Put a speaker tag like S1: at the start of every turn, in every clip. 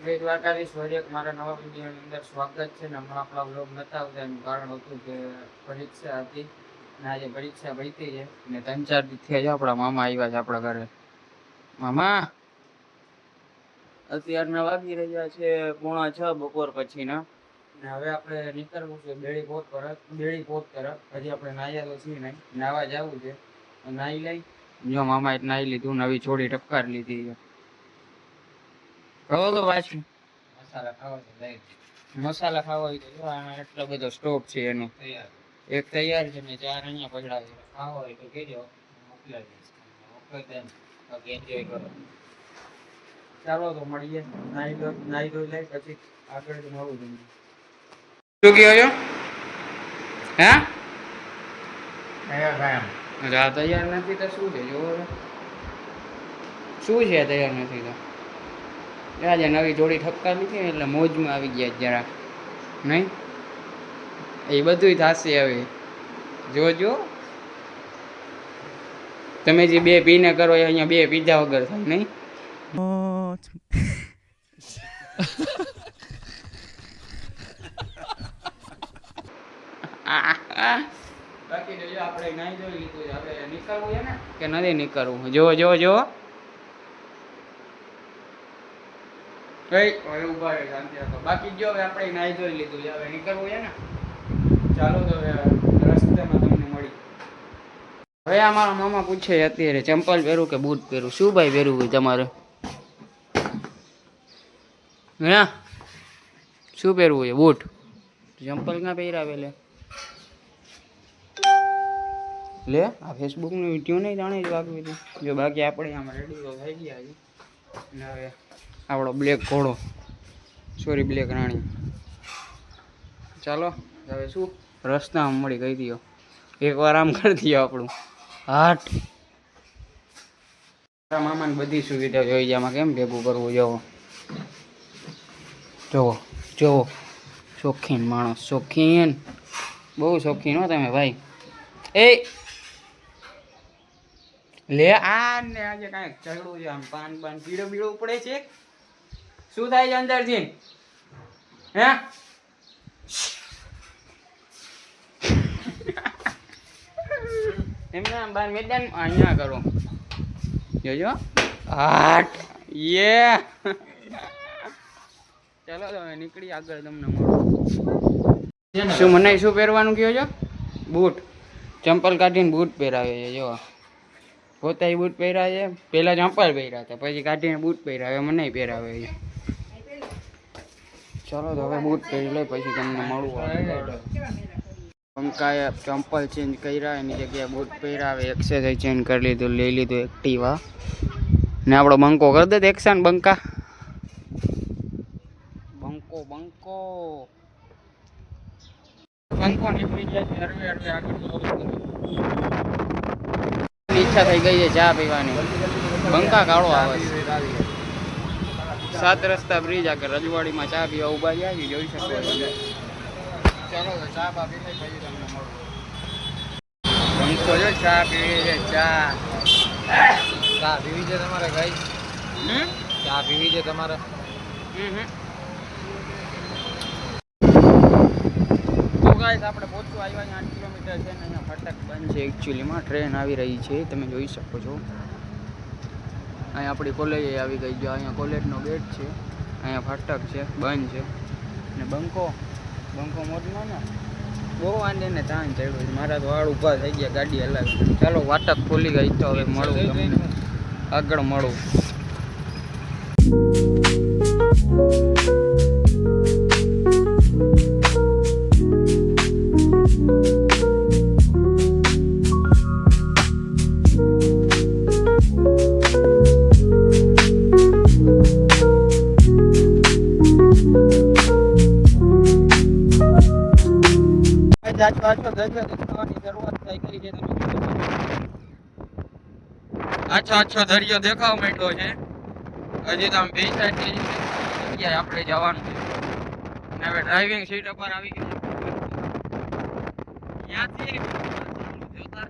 S1: જય દ્વારકાધીશ. ફરી એક મારા નવા વિડીયોની અંદર સ્વાગત છે ને હમણાં આપણા વ્લોગ નતા આવતા એનું કારણ હતું કે પરીક્ષા હતી ને આજે પરીક્ષા પતી છે ને 3-4 દી થયા આપણા મામા આવ્યા છે આપણા ઘરે. મામા અત્યારના વાગી રહ્યા છે 5:45 બપોર પછીના ને હવે આપણે નીકળવું છે બેડી પોત તરફ. હજી આપણે નાહ્યા તો છીએ નહીં, નાહવા જવું છે. નાહી લઈ જો મામાએ નાહી લીધું, નવી છોડી ટપકાર લીધી છે. કહો તો પાછું મસાલા ખાવા હોય તો જો આમાં એટલો બધો સ્ટોક છે એનો. એક તૈયાર છે ને 4 અહીંયા પડ્યા છે. ખાવા હોય તો કહેજો, મોકલાવી દઈશ. બાકી એન્જોય કરો. ચાલો તો મળીએ. નાહી ધોઈ લઈ પછી આગળ મળું તમને. શું કહો છો? હા તૈયાર નથી તો શું છે? જોવો શું છે તૈયાર નથી તો? આજે નવી જોડી ઠપકા લીધી ને એટલે મોજમાં આવી ગયા જરા નહીં. એ બધું થશે હવે, જોજો. તમે જે 2 પીને કરો એ અહીંયા 2 પીધા વગર થાય નહીં. બાકી જો આપણે નાઈ જોઈ લીધું, આપણે નીકળવું છે ને કે નથી નીકળવું? જો જો જો બાકી જો હવે આપણે નાઈ ધોઈ લીધું છે, હવે નીકળવું છે ને. ચાલો તો હવે રસ્તામાં તમને મળી. હવે આ મારા મામા પૂછે અત્યારે ચંપલ પહેરું કે બૂટ પહેરું? શું ભાઈ પહેરવું હોય તમારે? હે શું પહેરવું હોય? બૂટ? ચંપલ ના પહેરાવે લે આ ફેસબુકનો વિડીયો નહીં જાણે જ વાગવી હતી. જો બાકી આપણે આમાં રેડી તો થઈ ગયા છે ને હવે આપણો બ્લેક ઘોડો, સોરી બ્લેક રાણી. ચાલો હવે શું રસ્તામાં મળી કહી દો, એકવાર આમ કરી દો આપણું હાટ. મારા મામાને બધી સુવિધા જોઈ જાય, આમાં કેમ ભેગું કરવું? જોવો જોવો જોવો, શોખીન માણસ, શોખીન, બહુ શોખીન હો તમે ભાઈ. એ લે આ ને આજે કાંઈક ઝઘડું છે, આમ પાન પીળો બીળો પડે છે. શું થાય છે અંદરથી? હે એમને આમ બાર મેદાન અહીંયા કરો જોજો હાટ. યે ચાલો તો નીકળી આગળ, તમને મળો. શું મને શું પહેરવાનું કહો છો? બૂટ. ચંપલ કાઢીને બૂટ પહેરાવે છે. જો પોતા બૂટ પહેર્યા છે, પહેલાં ચંપલ પહેર્યા હતા, પછી કાઢીને બૂટ પહેરાવે, મને પહેરાવે છે. ચાલો તો હવે બૂટ પહેરી લઈ પછી તમને મળવું. પંકાએ ચંપલ ચેન્જ કર્યા, એની જગ્યાએ બૂટ પહેરાવે, એક્સરસાઇઝ ચેન્જ કરી લીધું, લઈ લીધું એક્ટિવા ને આપણો બંકો કરી દે એક્શન. બંકો નીકળી ગયા છે. હરવે આગળ ઈચ્છા થઈ ગઈ છે ચા પીવાની. બંકા કાળો આવે છે. 7 રસ્તા બ્રિજ આગળ રજવાડીમાં ચા પીવા ઉભા ગયા છે, જોઈ શકો છો. ચાલો ચા પી લઈ પછી તમને મળું. બંકો જો ચા પીવી છે. ચા પીવી છે તમારે ગાઈસ? ચા પીવી છે તમારે? તો ગાઈસ આપણે પહોંચવા આવ્યા 8 કિલોમીટર છે ને અહીંયા ફાટક બંધ છે. એકચ્યુઅલીમાં ટ્રેન આવી રહી છે, તમે જોઈ શકો છો. અહીંયા આપણી કોલેજ આવી ગઈ. જો અહીંયા કોલેજનો ગેટ છે, અહીંયા ફાટક છે, બંધ છે. ને બંકો મોટનો ને બહુ વાંધે ને તાન ચડ્યું છે. મારા તો વાળ ઊભા થઈ ગયા ગાડી હલાવી. ચાલો વાટક ખોલી ગઈ તો હવે મળું તમને, આગળ મળું. આછો દરિયો દેખાવ માંડ્યો છે. હજી તો આમ 2 સાઈડ જગ્યાએ આપણે જવાનું છે. અને હવે ડ્રાઇવિંગ સીટ ઉપર આવી ગયું. ત્યાંથી જોતા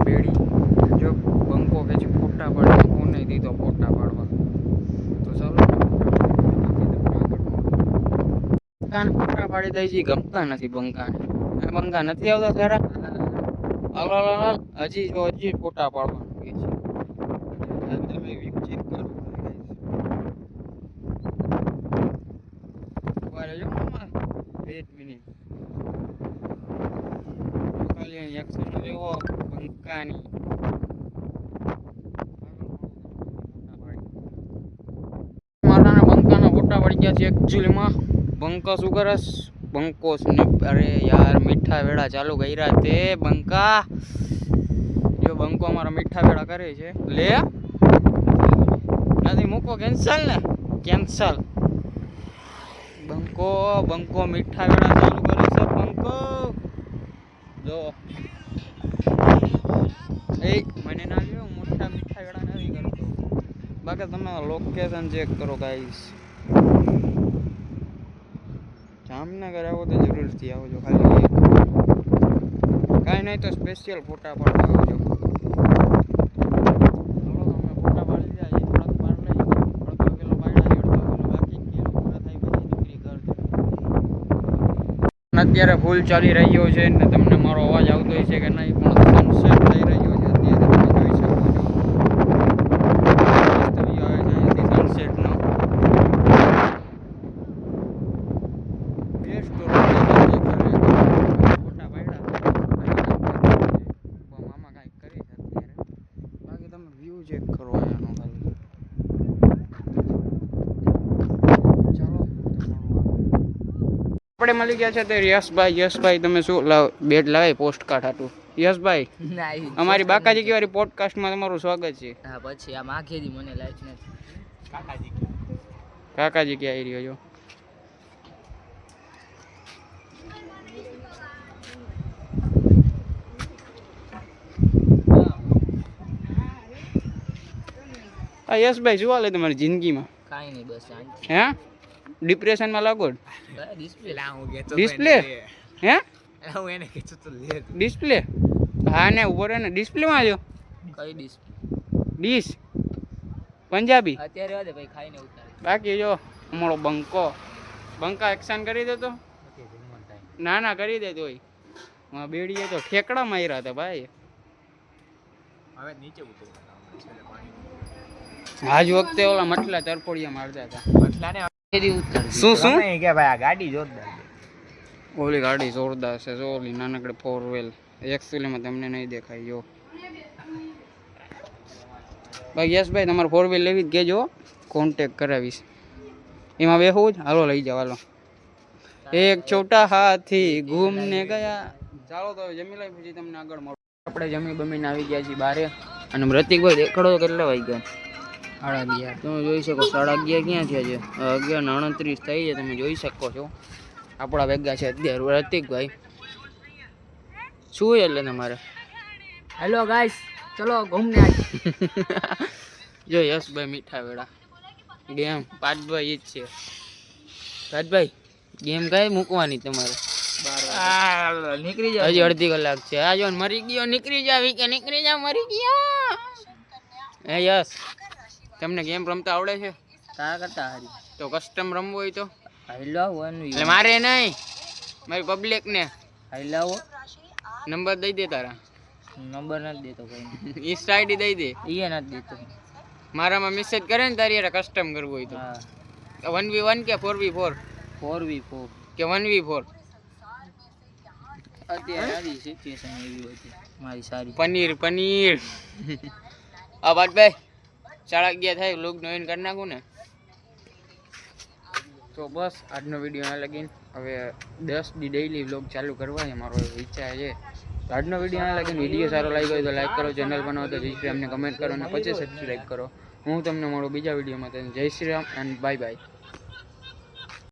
S1: બેડી જો બંકો કે છે ફોટા પાડવા ફોન નહીં દીધો ફોટા પાડવા તો ચાલો બંકાને ફોટા પાડી દઈ છે ગમતા નથી બંકાને બંકા નથી આવતા સારા હજી ફોટા પાડવાનું કે છે તમે ચેક કરો વેટ મિનિટ ખાલી એક્શન લેવો બંકાની મારાના બંકાના ફોટા પડી ગયા છે એકચ્યુઅલીમાં બંકા શું કરસ બંકો અરે યાર મીઠા વેળા ચાલુ કર્યા તે બંકા જો બંકો અમારો મીઠા વેળા કરે છે લે નથી મૂકો કેન્સલ ને કેન્સલ બંકો મીઠા વેળા ચાલુ કરે છે બંકો જો એ મને ના લ્યો મોટા મીઠા વેળા નથી કરતો બાકી તમે લોકેશન ચેક કરો ગાઈસ જામનગર આવો તો જરૂરથી આવજો ખાલી કાંઈ નહીં તો સ્પેશિયલ ફોટા પાડવા આવજો ફોટા પાડી જાય થોડાક પાડ લઈ અડધો કિલો પાડ્યા અડધો કિલો બાકી કિલો પૂરા થાય પછી નીકળી ઘર અત્યારે ફૂલ ચાલી રહ્યો છે ને તમને મારો અવાજ આવતો હોય છે કે નહીં પણ સનસેટ થઈ રહ્યો છે અત્યારે તમે જોઈ શકો છો સનસેટનો આપણે મળી ગયા છે તે યશભાઈ તમે શું બેટ લાવે પોસ્ટ કાર્ડ હતું યશભાઈ અમારી બાકાજી કેવારી પોડકાસ્ટમાં તમારું સ્વાગત છે
S2: હા પછી આ માખેથી મને લાઈટ નથી
S1: કાકાજી ક્યાં આવી રહ્યો છો હા યશભાઈ શું હાલે તમારી જિંદગીમાં
S2: કાંઈ નહીં બસ શાંતિ
S1: હે ડિપ્રેશનમાં લાગો
S2: ડિસ્પ્લે
S1: હે
S2: હું એને કીધું તો લે
S1: ડિસ્પ્લે હા ને ઉભો રહે ને ડિસ્પ્લેમાં આવ્યો
S2: કઈ ડિસ્પ્લે
S1: ડીશ પંજાબી
S2: અત્યારે વાદે ભાઈ ખાઈને ઉતાર
S1: બાકી જો અમારો બંકા એક્શન કરી દેતો ના કરી દે તોય બેડીએ તો ઠેકડા માર્યા હતા ભાઈ
S2: હવે નીચે ઉતર
S1: આજ વખતે ઓલા મટલા તરફોડિયા મારતા હતા
S2: મટલાને
S1: શું
S2: કે ભાઈ આ ગાડી જોરદાર
S1: ઓલી ગાડી જોરદાર છે જો ઓલી નાનકડી 4 વ્હીલ એક્ચ્યુઅલીમાં તમને નહીં દેખાય જો ભાઈ યશભાઈ તમારે 4 વ્હીલ લેવી જ કહેજો કોન્ટેક કરાવીશ એમાં બેહવું જ હાલો લઈ જાવ હાલો એક છોટા હાથી ઘૂમને ગયા ચાલો તો જમી લઈ પછી તમને આગળ મળો આપણે જમી બમીને આવી ગયા છીએ બારે અને પ્રતિકભાઈ દેખાડો કેટલા વાગ્યા 11:30 તમે જોઈ શકો 11:30 ક્યાં થયા છે 11:29 થઈ છે તમે જોઈ શકો છો આપણા ભેગા છે અત્યારે પ્રતિકભાઈ શું એટલે તમારે
S2: હેલો ગાઈસ ચલો ઘૂમને
S1: જો યશભાઈ મીઠા વેળા ગેમ પાટભાઈ જ છે પાટભાઈ ગેમ કઈ મૂકવાની તમારે
S2: નીકળી જાવ
S1: હજી અડધી કલાક છે આ જો મરી ગયો નીકળી જા મરી ગયો હે યસ તમને ગેમ રમતા આવડે છે
S2: તારા કરતા હારી
S1: તો કસ્ટમ રમવું હોય તો
S2: હેલો
S1: એટલે મારે નહીં મારી પબ્લિક ને
S2: હેલો
S1: નંબર દઈ દે તારા
S2: નંબર નથી દેતો કોઈ
S1: ઇન્સ્ટા આઈડી દઈ દે
S2: એ નથી દેતો
S1: મારામાં મેસેજ કરે ને તારી યાર કસ્ટમ કરવું હોય તો
S2: હા
S1: 1v1 કે 4v4
S2: 4v4
S1: કે 1v4
S2: અત્યારે આવી સિચ્યુએશન એવી હતી મારી સારી
S1: પનીર આ વાત ભાઈ 11:30 થાય લોગ જોઈન કરી નાખું ને તો બસ આજનો વિડીયો ના લગીને હવે 10 દી ડેઈલી વ્લોગ ચાલુ કરવા છે મારો વિચાર છે તો આજનો વિડીયો ના લગીને વિડીયો સારો લાગ્યો હોય તો લાઈક કરો ચેનલ બનાવો તો જય શ્રી રામને કમેન્ટ કરો અને પછી સબસ્ક્રાઈબ કરો હું તમને મળું બીજા વિડીયોમાં જય Shri Ram and bye bye